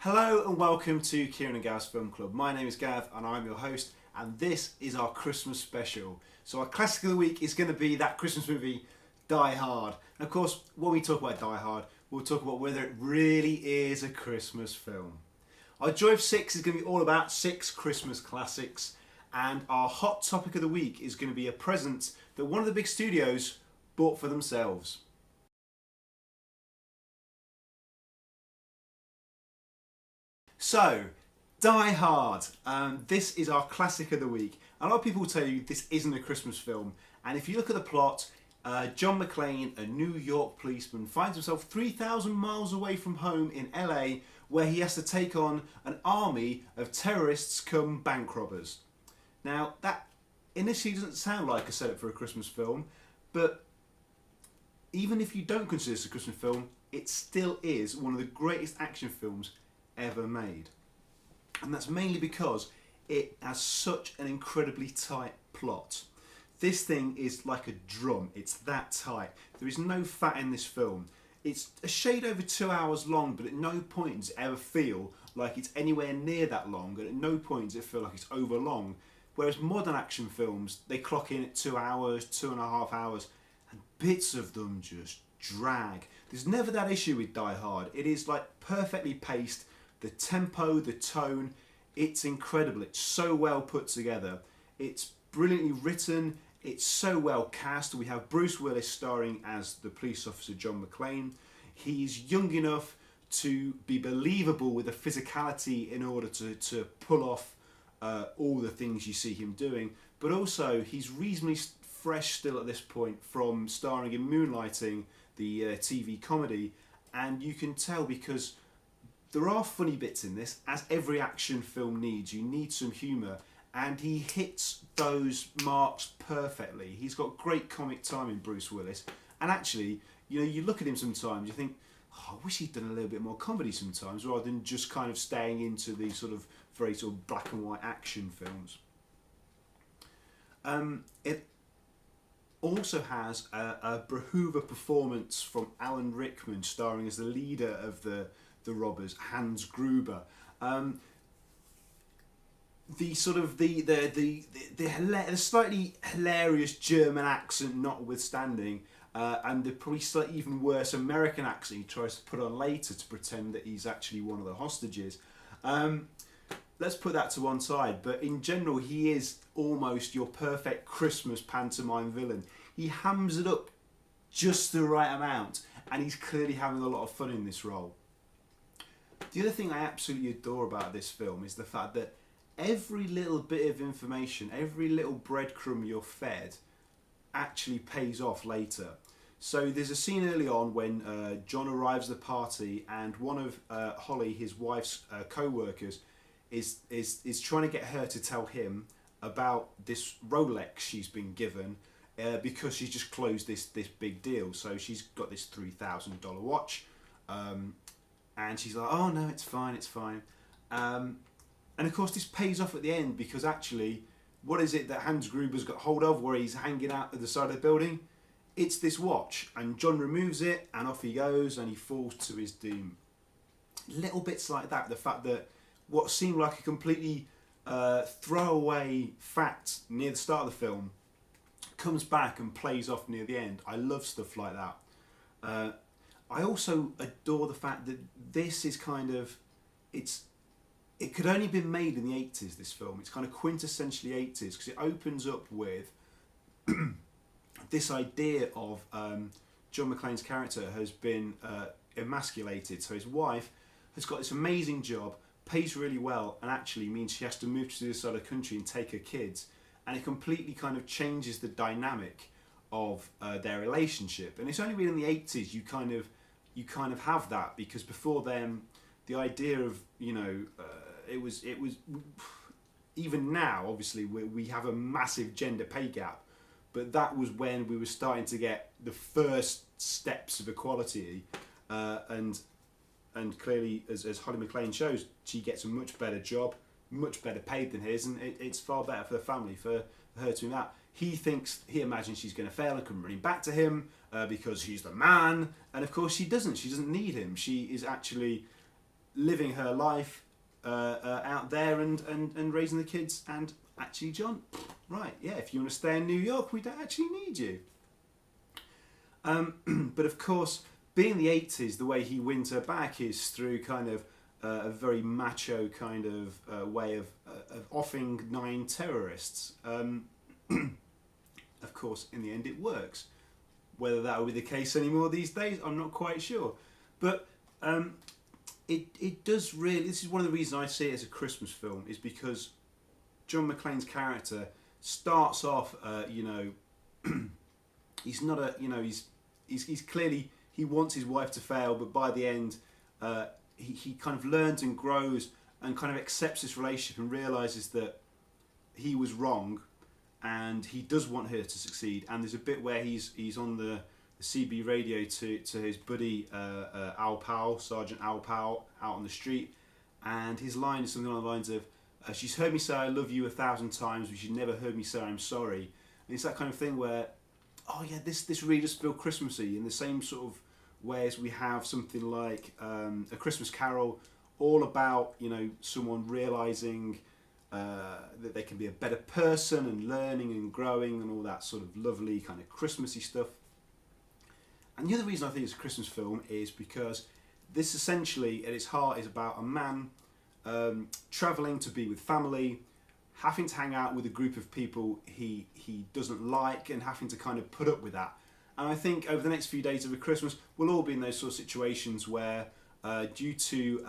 Hello and welcome to Ciaran and Gav's Film Club. My name is Gav and I'm your host, and this is our Christmas special. So our classic of the week is going to be that Christmas movie Die Hard. And of course, when we talk about Die Hard, we'll talk about whether it really is a Christmas film. Our Joy of Six is going to be all about 6 Christmas classics, and our hot topic of the week is going to be a present that one of the big studios bought for themselves. So, Die Hard. This is our classic of the week. A lot of people will tell you this isn't a Christmas film, and if you look at the plot, John McClane, a New York policeman, finds himself 3,000 miles away from home in LA, where he has to take on an army of terrorists come bank robbers. Now, that initially doesn't sound like a setup for a Christmas film, but even if you don't consider this a Christmas film, it still is one of the greatest action films ever made. And that's mainly because it has such an incredibly tight plot. This thing is like a drum, it's that tight. There is no fat in this film. It's a shade over 2 hours long, but at no point does it ever feel like it's anywhere near that long, and at no point does it feel like it's over long. Whereas modern action films, they clock in at 2 hours, 2.5 hours, and bits of them just drag. There's never that issue with Die Hard. It is like perfectly paced. The tempo, the tone, it's incredible. It's so well put together. It's brilliantly written. It's so well cast. We have Bruce Willis starring as the police officer John McClane. He's young enough to be believable with the physicality in order to pull off all the things you see him doing. But also, he's reasonably fresh still at this point from starring in Moonlighting, the TV comedy. And you can tell because there are funny bits in this, as every action film needs. You need some humour, and he hits those marks perfectly. He's got great comic timing, Bruce Willis. And actually, you know, you look at him sometimes, you think, oh, I wish he'd done a little bit more comedy sometimes, rather than just kind of staying into these sort of very sort of black and white action films. It also has a behoova performance from Alan Rickman, starring as the leader of the robbers, Hans Gruber. The slightly hilarious German accent notwithstanding, and the probably slightly even worse American accent he tries to put on later to pretend that he's actually one of the hostages. Let's put that to one side, but in general he is almost your perfect Christmas pantomime villain. He hams it up just the right amount, and he's clearly having a lot of fun in this role. The other thing I absolutely adore about this film is the fact that every little bit of information, every little breadcrumb you're fed actually pays off later. So there's a scene early on when John arrives at the party, and one of Holly, his wife's co-workers, is trying to get her to tell him about this Rolex she's been given because she's just closed this big deal. So she's got this $3,000 watch. And she's like, oh no, it's fine, it's fine. And of course this pays off at the end, because actually, what is it that Hans Gruber's got hold of where he's hanging out at the side of the building? It's this watch, and John removes it and off he goes, and he falls to his doom. Little bits like that, the fact that what seemed like a completely throwaway fact near the start of the film comes back and plays off near the end. I love stuff like that. I also adore the fact that this is kind of, it could only have been made in the 80s, this film. It's kind of quintessentially 80s, because it opens up with this idea of John McClane's character has been emasculated. So his wife has got this amazing job, pays really well, and actually means she has to move to the other side of the country and take her kids. And it completely kind of changes the dynamic of their relationship. And it's only really in the 80s you kind of have that, because before then the idea of, you know, it was even now obviously we have a massive gender pay gap, but that was when we were starting to get the first steps of equality, and clearly as Holly McClane shows, she gets a much better job, much better paid than his, and it's far better for the family for her to do that. He imagines she's going to fail and come running back to him because he's the man, and of course she doesn't. She doesn't need him. She is actually living her life out there and raising the kids. And actually, John, right, yeah, if you want to stay in New York, we don't actually need you. But of course, being the 80s, the way he wins her back is through kind of a very macho kind of way of offing 9 terrorists. Of course, in the end, it works. Whether that will be the case anymore these days, I'm not quite sure. But it does really. This is one of the reasons I see it as a Christmas film, is because John McClane's character starts off, he's not a, he's clearly, he wants his wife to fail, but by the end, he kind of learns and grows and kind of accepts this relationship and realises that he was wrong, and he does want her to succeed. And there's a bit where he's on the CB radio to his buddy Al Powell, Sergeant Al Powell, out on the street, and his line is something along the lines of, "She's heard me say I love you 1,000 times, but she's never heard me say I'm sorry." And it's that kind of thing where, oh yeah, this really does feel Christmassy in the same sort of way as we have something like A Christmas Carol, all about someone realising that they can be a better person and learning and growing and all that sort of lovely kind of Christmassy stuff. And the other reason I think it's a Christmas film is because this essentially at its heart is about a man travelling to be with family, having to hang out with a group of people he doesn't like, and having to kind of put up with that. And I think over the next few days of Christmas, we'll all be in those sort of situations where, due to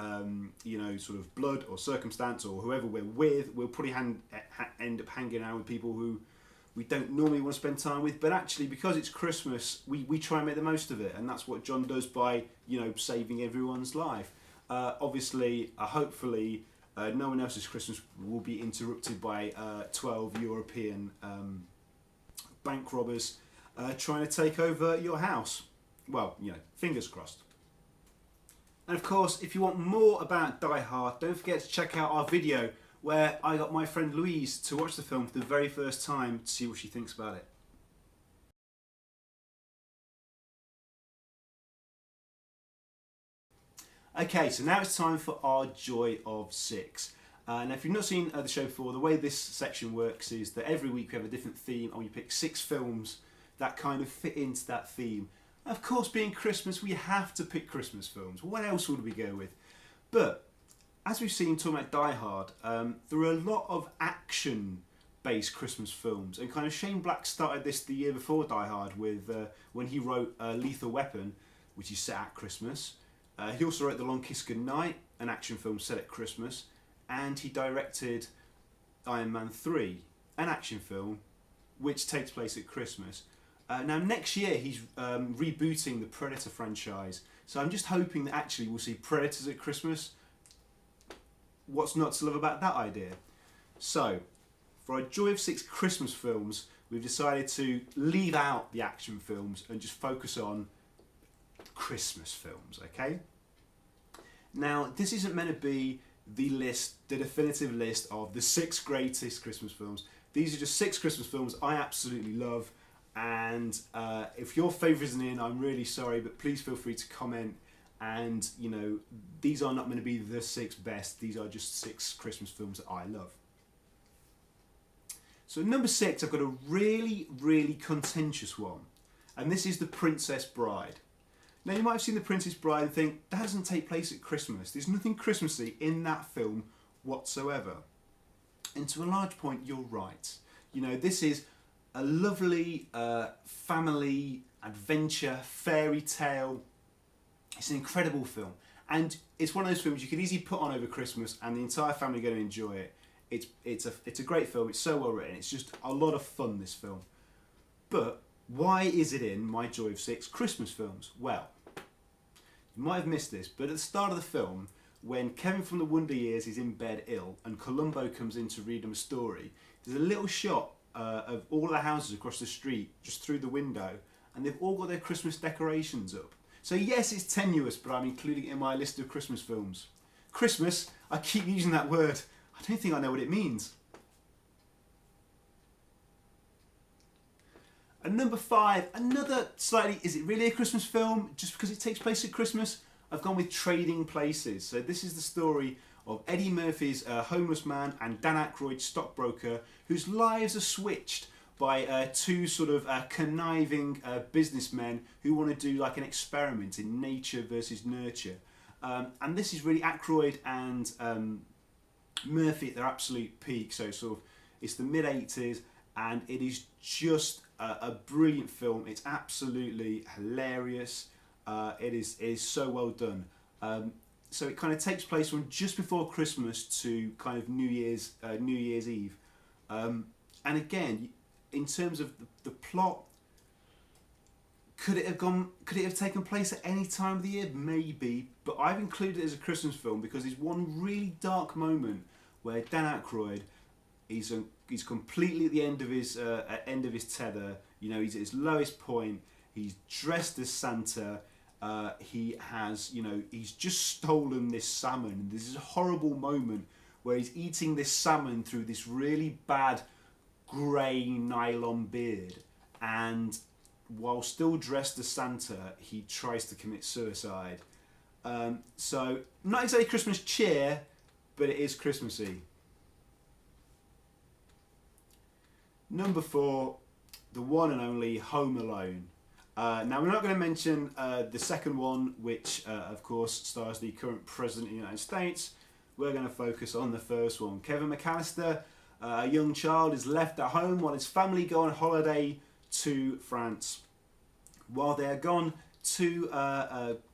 sort of blood or circumstance or whoever we're with, we'll probably end up hanging out with people who we don't normally want to spend time with. But actually, because it's Christmas, we try and make the most of it, and that's what John does by saving everyone's life. Obviously, hopefully, no one else's Christmas will be interrupted by 12 European bank robbers trying to take over your house. Well, fingers crossed. And of course, if you want more about Die Hard, don't forget to check out our video where I got my friend Louise to watch the film for the very first time to see what she thinks about it. Okay, so now it's time for our Joy of 6. Now, if you've not seen the show before, the way this section works is that every week we have a different theme, and we pick 6 films that kind of fit into that theme. Of course, being Christmas, we have to pick Christmas films. What else would we go with? But as we've seen talking about Die Hard, there are a lot of action-based Christmas films, and kind of Shane Black started this the year before Die Hard with when he wrote Lethal Weapon, which is set at Christmas. He also wrote The Long Kiss Goodnight, an action film set at Christmas, and he directed Iron Man 3, an action film which takes place at Christmas. Now next year he's rebooting the Predator franchise, so I'm just hoping that actually we'll see Predators at Christmas. What's not to love about that idea? So, for our Joy of 6 Christmas films, we've decided to leave out the action films and just focus on Christmas films, okay? Now, this isn't meant to be the definitive list of the 6 greatest Christmas films. These are just 6 Christmas films I absolutely love, and if your favourite isn't in, I'm really sorry, but please feel free to comment. And these are not going to be the 6 best, these are just 6 Christmas films that I love. So at number 6, I've got a really, really contentious one, and this is The Princess Bride. Now, you might have seen The Princess Bride and think, that doesn't take place at Christmas. There's nothing Christmassy in that film whatsoever. And to a large point, you're right. This is a lovely family adventure, fairy tale. It's an incredible film. And it's one of those films you could easily put on over Christmas and the entire family are going to enjoy it. It's a great film. It's so well written. It's just a lot of fun, this film. But why is it in my Joy of 6 Christmas films? Well, you might have missed this, but at the start of the film, when Kevin from the Wonder Years is in bed ill and Columbo comes in to read him a story, there's a little shot of all the houses across the street just through the window, and they've all got their Christmas decorations up. So yes, it's tenuous, but I'm including it in my list of Christmas films. Christmas, I keep using that word. I don't think I know what it means. And number 5, another slightly, is it really a Christmas film just because it takes place at Christmas? I've gone with Trading Places. So this is the story of Eddie Murphy's homeless man and Dan Aykroyd's stockbroker, whose lives are switched by two sort of conniving businessmen who want to do like an experiment in nature versus nurture. And this is really Aykroyd and Murphy at their absolute peak. So sort of it's the mid-80s, and it is just a brilliant film. It's absolutely hilarious. It is so well done. So it kind of takes place from just before Christmas to kind of New Year's Eve. And again, in terms of the plot, could it have taken place at any time of the year? Maybe, but I've included it as a Christmas film because there's one really dark moment where Dan Aykroyd he's completely at the end of his tether. You know, he's at his lowest point. He's dressed as Santa. He has, you know, he's just stolen this salmon. There's this horrible moment where he's eating this salmon through this really bad grey nylon beard, and while still dressed as Santa, he tries to commit suicide. So not exactly Christmas cheer, but it is Christmassy. Number 4, the one and only Home Alone. Now we're not going to mention the second one, which of course stars the current President of the United States. We're going to focus on the first one. Kevin McAllister, a young child, is left at home while his family go on holiday to France. While they are gone, two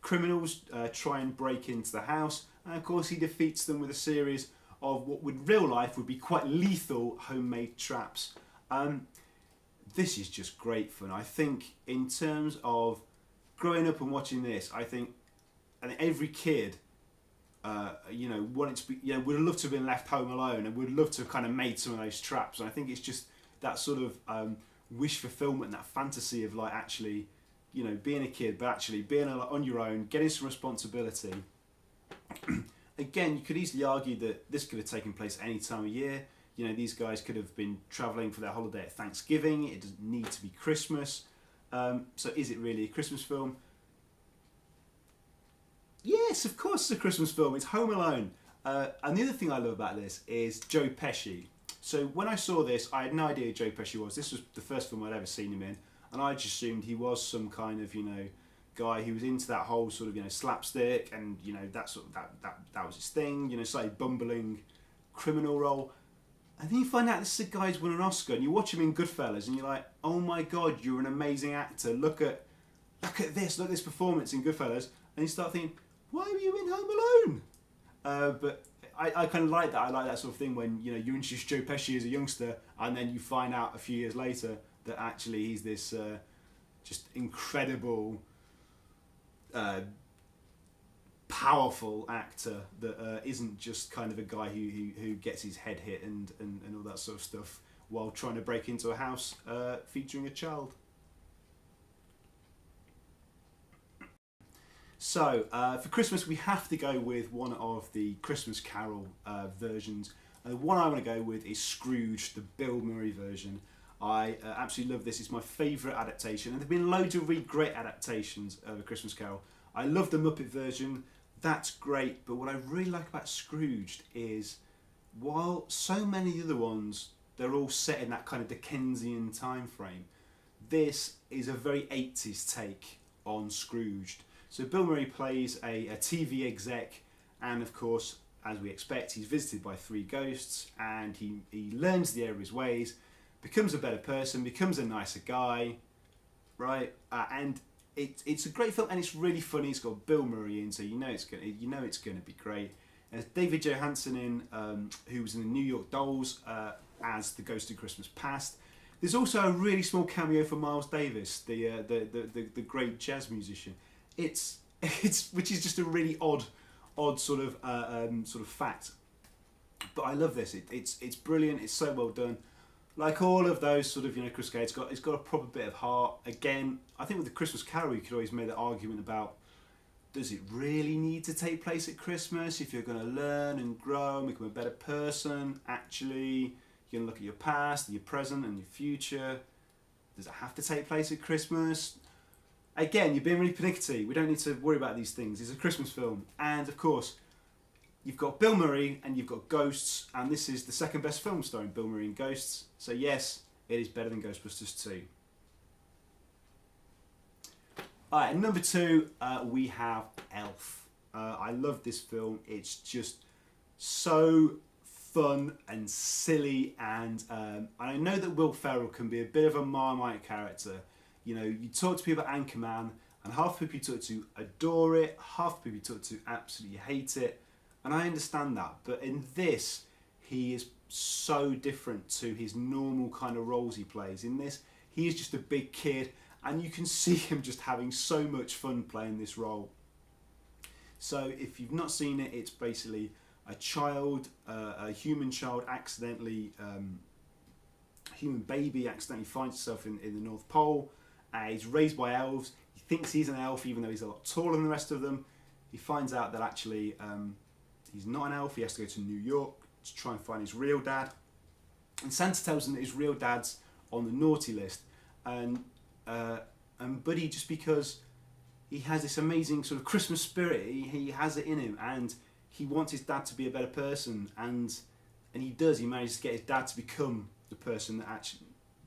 criminals try and break into the house, and of course he defeats them with a series of what would real life would be quite lethal homemade traps. This is just great fun. I think in terms of growing up and watching this, I think every kid, you know, wanted to be, you know, would love to have been left home alone and would love to have kind of made some of those traps. And I think it's just that sort of wish fulfillment, that fantasy of like actually, you know, being a kid, but actually being on your own, getting some responsibility. Again, you could easily argue that this could have taken place any time of year. You know, these guys could have been travelling for their holiday at Thanksgiving. It doesn't need to be Christmas. So is it really a Christmas film? Yes, of course it's a Christmas film. It's Home Alone. And the other thing I love about this is Joe Pesci. So when I saw this, I had no idea who Joe Pesci was. This was the first film I'd ever seen him in. And I just assumed he was some kind of, you know, guy who was into that whole sort of, you know, slapstick and, you know, that sort of, that was his thing, you know, slightly bumbling criminal role. And then you find out this is a guy who's won an Oscar, and you watch him in Goodfellas, and you're like, "Oh my God, you're an amazing actor! Look at this performance in Goodfellas." And you start thinking, "Why were you in Home Alone?" But I kind of like that. I like that sort of thing when, you know, you introduce Joe Pesci as a youngster, and then you find out a few years later that actually he's this just incredible, powerful actor that isn't just kind of a guy who gets his head hit and all that sort of stuff while trying to break into a house featuring a child. So for Christmas we have to go with one of the Christmas Carol versions, and the one I want to go with is Scrooge, the Bill Murray version. I absolutely love this. It's my favourite adaptation, and there have been loads of really great adaptations of A Christmas Carol. I love the Muppet version. That's great, but what I really like about Scrooged is, while so many other ones, they're all set in that kind of Dickensian time frame, this is a very 80s take on Scrooged. So Bill Murray plays a TV exec, and of course, as we expect, he's visited by 3 ghosts, and he learns the error of his ways, becomes a better person, becomes a nicer guy, right? And it's a great film, and it's really funny. It's got Bill Murray in, so you know it's gonna be great. There's David Johansen in, who was in the New York Dolls as the Ghost of Christmas Past. There's also a really small cameo for Miles Davis, the great jazz musician. It's which is just a really odd sort of fact. But I love this. It's brilliant. It's so well done. Like all of those sort of, you know, Christmas Carol, it's got a proper bit of heart. Again, I think with the Christmas Carol, you could always make that argument about, does it really need to take place at Christmas? If you're going to learn and grow and become a better person, actually, you're going to look at your past, your present and your future. Does it have to take place at Christmas? Again, you're being really pernickety. We don't need to worry about these things. It's a Christmas film. And of course, you've got Bill Murray and you've got Ghosts, and this is the second best film starring Bill Murray and Ghosts. So yes, it is better than Ghostbusters 2. Alright, number 2, we have Elf. I love this film. It's just so fun and silly, and I know that Will Ferrell can be a bit of a Marmite character. You know, you talk to people about Anchorman, and half the people you talk to adore it, half the people you talk to absolutely hate it, and I understand that. But in this, he is so different to his normal kind of roles he plays. In this, he is just a big kid, and you can see him just having so much fun playing this role. So if you've not seen it, it's basically a child, a human child accidentally, human baby accidentally finds himself in the North Pole. He's raised by elves. He thinks he's an elf even though he's a lot taller than the rest of them. He finds out that actually he's not an elf. He has to go to New York to try and find his real dad. And Santa tells him that his real dad's on the naughty list. And Buddy, just because he has this amazing sort of Christmas spirit, he has it in him, and he wants his dad to be a better person, and he does. He manages to get his dad to become the person that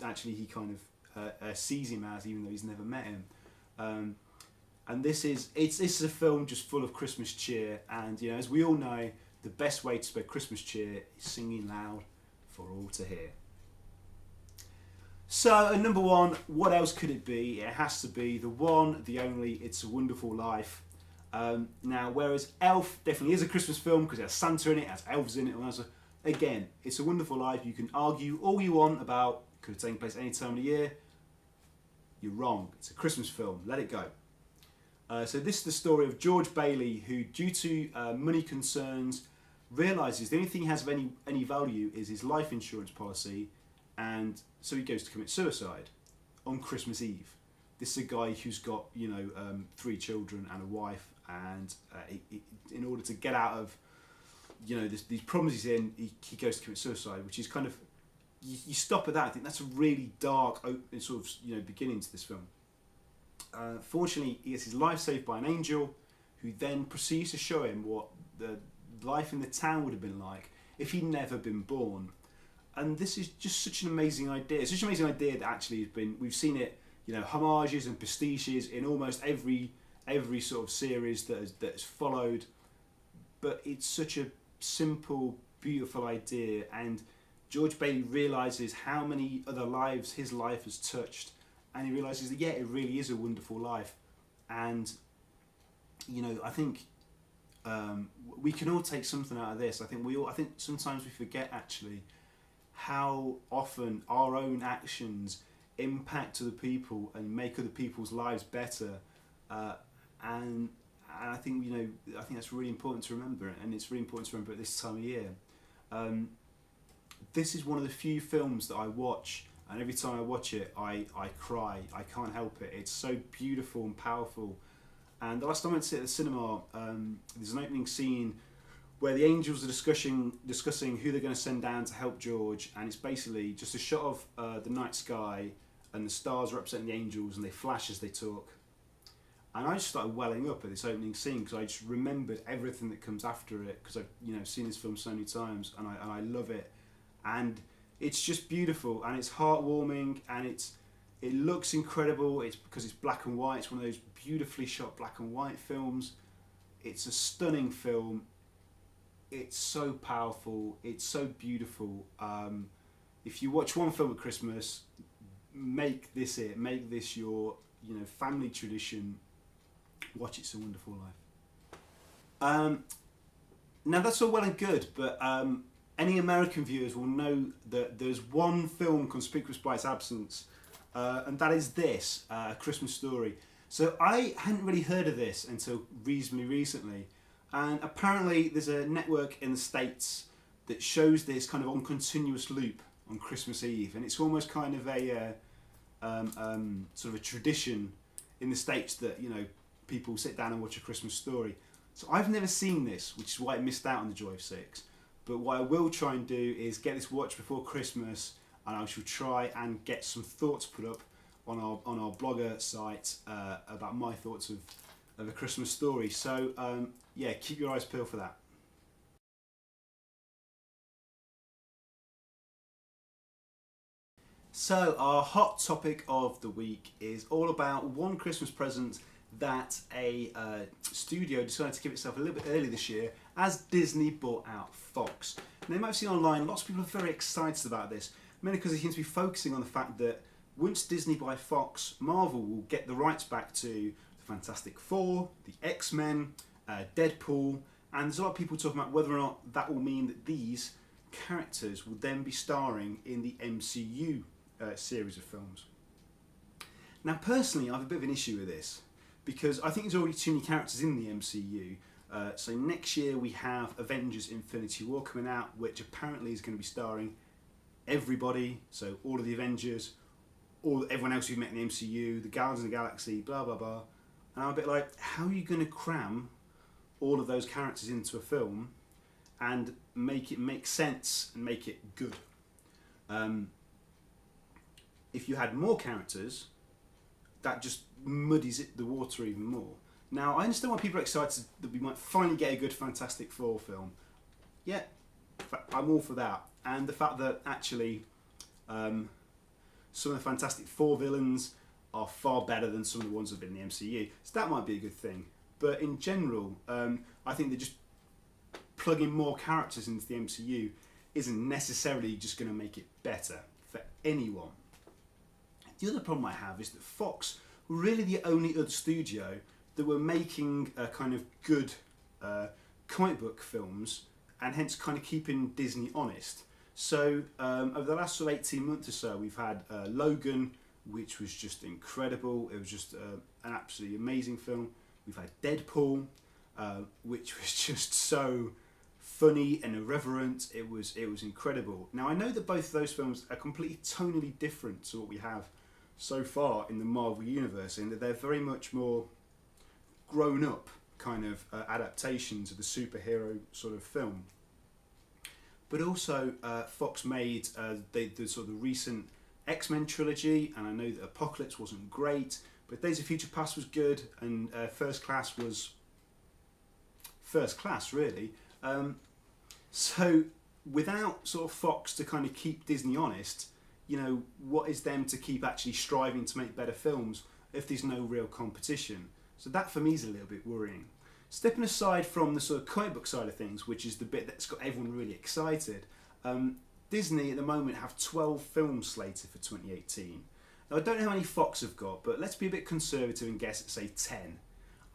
actually he kind of sees him as, even though he's never met him. And this is a film just full of Christmas cheer, and you know, as we all know, the best way to spread Christmas cheer is singing loud for all to hear. So at number 1, what else could it be? It has to be the one, the only It's a Wonderful Life. Now, whereas Elf definitely is a Christmas film because it has Santa in it, it has elves in it, and again, It's a Wonderful Life. You can argue all you want about could have taken place any time of the year. You're wrong. It's a Christmas film. Let it go. So this is the story of George Bailey, who, due to money concerns, realises the only thing he has of any value is his life insurance policy, and so he goes to commit suicide on Christmas Eve. This is a guy who's got 3 children and a wife, and in order to get out of these problems he's in, he goes to commit suicide, which is kind of, you stop at that. I think that's a really dark sort of beginning to this film. Fortunately, he gets his life saved by an angel, who then proceeds to show him what the life in the town would have been like if he'd never been born. And this is just such an amazing idea. It's such an amazing idea that actually has been, we've seen it, homages and pastiches in almost every sort of series that has followed. But it's such a simple, beautiful idea, and George Bailey realises how many other lives his life has touched, and he realises that it really is a wonderful life. And I think we can all take something out of this. I think sometimes we forget actually how often our own actions impact other people and make other people's lives better, and I think that's really important to remember, and it's really important to remember at this time of year. This is one of the few films that I watch, and every time I watch it I cry. I can't help it. It's so beautiful and powerful. And the last time I went to see it at the cinema, there's an opening scene where the angels are discussing who they're going to send down to help George, and it's basically just a shot of the night sky, and the stars representing the angels, and they flash as they talk. And I just started welling up at this opening scene because I just remembered everything that comes after it, because I've seen this film so many times, and I love it. And it's just beautiful, and it's heartwarming, and it looks incredible. It's because it's black and white. It's one of those beautifully shot black and white films. It's a stunning film. It's so powerful. It's so beautiful. If you watch one film at Christmas, make this it. Make this your family tradition. Watch It's a Wonderful Life. Now that's all well and good, but any American viewers will know that there's one film conspicuous by its absence, and that is this, A Christmas Story. So I hadn't really heard of this until reasonably recently, and apparently there's a network in the States that shows this kind of on continuous loop on Christmas Eve, and it's almost kind of a sort of a tradition in the States that people sit down and watch A Christmas Story. So I've never seen this, which is why I missed out on the joy of 6. But what I will try and do is get this watched before Christmas, and I shall try and get some thoughts put up on our blogger site about my thoughts of A Christmas Story. So yeah, keep your eyes peeled for that. So our hot topic of the week is all about one Christmas present that a studio decided to give itself a little bit early this year as Disney bought out Fox. Now you might have seen online, lots of people are very excited about this, mainly because they seem to be focusing on the fact that once Disney buy Fox, Marvel will get the rights back to the Fantastic Four, the X-Men, Deadpool, and there's a lot of people talking about whether or not that will mean that these characters will then be starring in the MCU series of films. Now personally I have a bit of an issue with this because I think there's already too many characters in the MCU. So next year we have Avengers Infinity War coming out, which apparently is going to be starring everybody, so all of the Avengers, everyone else we've met in the MCU, the Guardians of the Galaxy, blah blah blah. And I'm a bit like, how are you going to cram all of those characters into a film and make it make sense and make it good? If you had more characters, that just muddies the water even more. Now, I understand why people are excited that we might finally get a good Fantastic Four film. Yeah, I'm all for that. And the fact that actually some of the Fantastic Four villains are far better than some of the ones that have been in the MCU. So that might be a good thing. But in general, I think that just plugging more characters into the MCU isn't necessarily just going to make it better for anyone. The other problem I have is that Fox were really the only other studio that were making kind of good comic book films and hence kind of keeping Disney honest. So over the last sort of 18 months or so we've had Logan, which was just incredible. It was just an absolutely amazing film. We've had Deadpool, which was just so funny and irreverent. It was incredible. Now I know that both of those films are completely tonally different to what we have so far in the Marvel universe, in that they're very much more grown up kind of adaptations of the superhero sort of film. But also Fox made the sort of recent X-Men trilogy, and I know that Apocalypse wasn't great, but Days of Future Past was good, and First Class was first class really. So without sort of Fox to kind of keep Disney honest, you know, what is them to keep actually striving to make better films if there's no real competition? So that for me is a little bit worrying. Stepping aside from the sort of comic book side of things, which is the bit that's got everyone really excited, Disney at the moment have 12 films slated for 2018. Now I don't know how many Fox have got, but let's be a bit conservative and guess at say 10.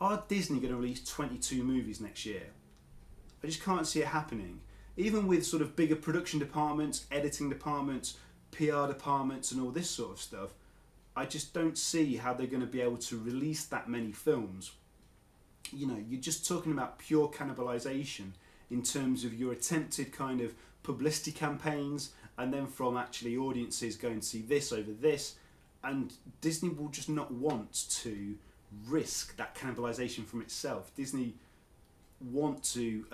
Are Disney going to release 22 movies next year? I just can't see it happening. Even with sort of bigger production departments, editing departments, PR departments and all this sort of stuff, I just don't see how they're going to be able to release that many films. You know, you're just talking about pure cannibalization in terms of your attempted kind of publicity campaigns, and then from actually audiences going to see this over this, and Disney will just not want to risk that cannibalization from itself. Disney want to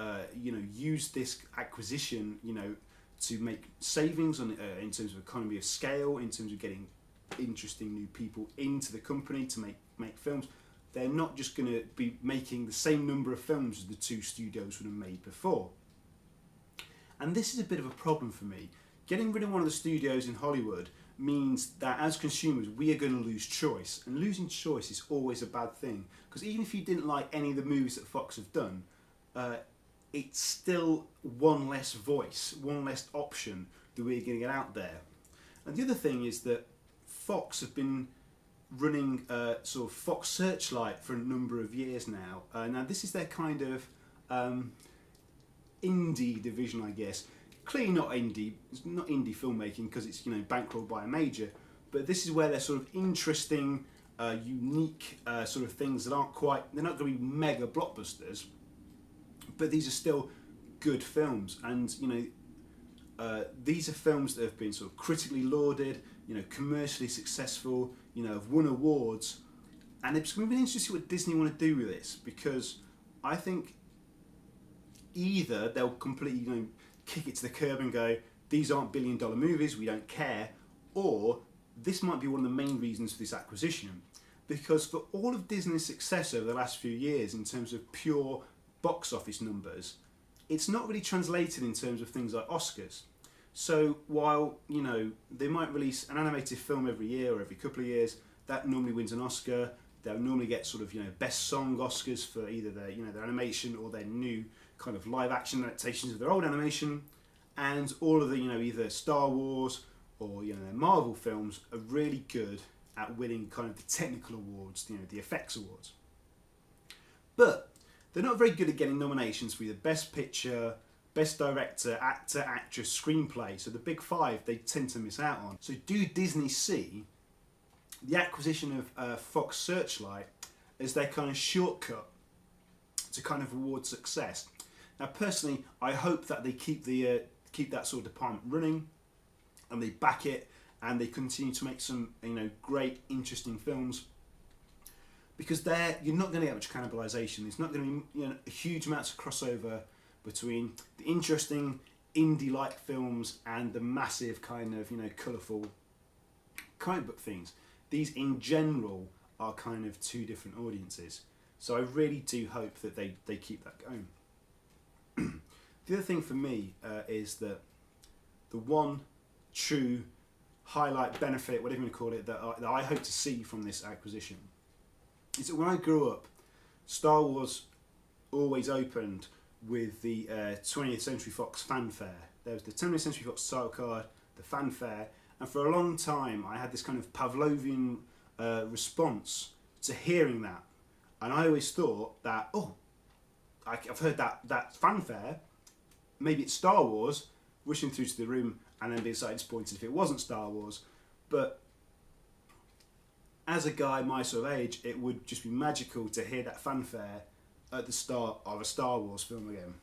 you know, use this acquisition, you know, to make savings on in terms of economy of scale, in terms of getting interesting new people into the company to make films. They're not just going to be making the same number of films as the two studios would have made before. And this is a bit of a problem for me. Getting rid of one of the studios in Hollywood means that as consumers we are going to lose choice, and losing choice is always a bad thing, because even if you didn't like any of the movies that Fox have done, it's still one less voice, one less option that we're going to get out there. And the other thing is that Fox have been running sort of Fox Searchlight for a number of years now. Now this is their kind of indie division, I guess. Clearly not indie. It's not indie filmmaking because it's, you know, bankrolled by a major. But this is where they're sort of interesting, unique sort of things that aren't quite. They're not going to be mega blockbusters, but these are still good films. And you know, these are films that have been sort of critically lauded, you know, commercially successful, you know, have won awards, and it's going to be interesting to see what Disney want to do with this, because I think either they'll completely, you know, kick it to the curb and go, these aren't billion-dollar movies, we don't care, or this might be one of the main reasons for this acquisition, because for all of Disney's success over the last few years in terms of pure box office numbers, it's not really translated in terms of things like Oscars. So while, you know, they might release an animated film every year or every couple of years, that normally wins an Oscar. They'll normally get sort of, you know, best song Oscars for either their, you know, their animation or their new kind of live action adaptations of their old animation. And all of the, you know, either Star Wars or, you know, their Marvel films are really good at winning kind of the technical awards, you know, the effects awards. But they're not very good at getting nominations for either Best Picture, Best Director, Actor, Actress, Screenplay. So the big five they tend to miss out on. So do Disney see the acquisition of Fox Searchlight as their kind of shortcut to kind of reward success? Now personally, I hope that they keep that sort of department running and they back it and they continue to make some, you know, great, interesting films, because you're not going to get much cannibalization. There's not going to be, you know, a huge amounts of crossover between the interesting indie-like films and the massive kind of, you know, colourful comic book things. These in general are kind of two different audiences. So I really do hope that they keep that going. The other thing for me is that the one true highlight, benefit, whatever you want to call it, that I hope to see from this acquisition is that when I grew up, Star Wars always opened with the 20th Century Fox fanfare. There was the 20th Century Fox title card, the fanfare, and for a long time I had this kind of Pavlovian response to hearing that. And I always thought that, oh, I've heard that fanfare, maybe it's Star Wars, rushing through to the room and then being slightly disappointed if it wasn't Star Wars. But as a guy my sort of age, it would just be magical to hear that fanfare at the start of a Star Wars film again.